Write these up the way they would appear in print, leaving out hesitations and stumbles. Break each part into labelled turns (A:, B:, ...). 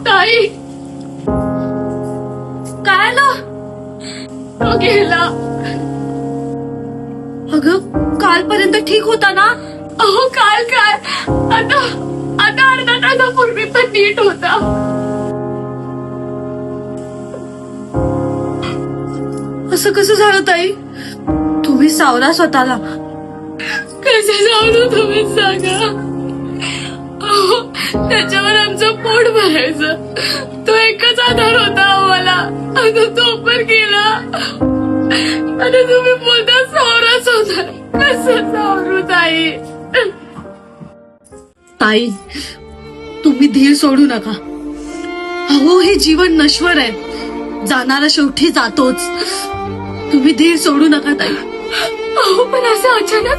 A: ताई काय आलं? तो गेला. अगं कालपर्यंत ठीक होता ना? अहो काल काय आता आता अर्धा तासापूर्वी पण नीट होता. असं कसं झालं ताई? तुम्ही सावरा स्वतःला. कसं जाऊ तुम्ही सांगा. अहो, त्याच्यावर आमचं पोट भरायचं. तो एकच आधार होता आम्हाला. आता तो पण गेला. आता तुम्ही बोलता सावराच होता. कसं सावरू ताई? ताई तुम्ही धीर सोडू नका. अहो हे जीवन नश्वर आहे. जाणारा शेवटी जातोच. तुम्ही धीर सोडू नका ताई. अहो पण असं अचानक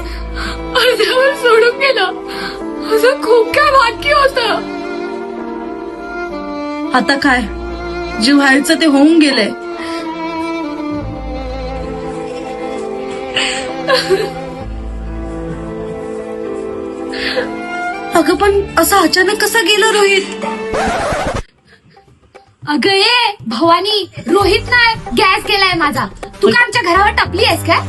A: अर्ध्यावर सोडून गेलं. असं खूप काय बाकी होत. आता काय जे व्हायचं ते होऊन गेलंय. अगं पण असं अचानक कसं गेलं रोहित?
B: अगं ये भवानी, रोहित नाही गॅस गेलाय माझा. तू काय आमच्या घरावर टपली आहेस काय?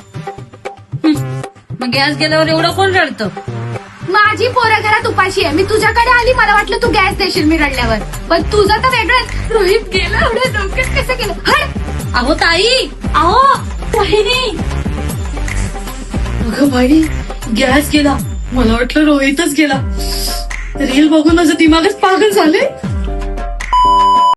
A: मग गॅस गेल्यावर एवढं कोण रडतं?
B: माझी पोरं घरात उपाशी आहे. मी तुझ्याकडे आली, मला वाटलं तू गॅस देशील मी रडल्यावर. पण तुझं तर वेगळंच. रोहित गेला एवढं डोक्यात कसं गेलं? हट.
A: अहो ताई,
B: अहो बहिणी,
A: अगं बाई गॅस गेला. मला वाटलं रोहितच गेला. रील बघून माझं दिमागच पागल झाले.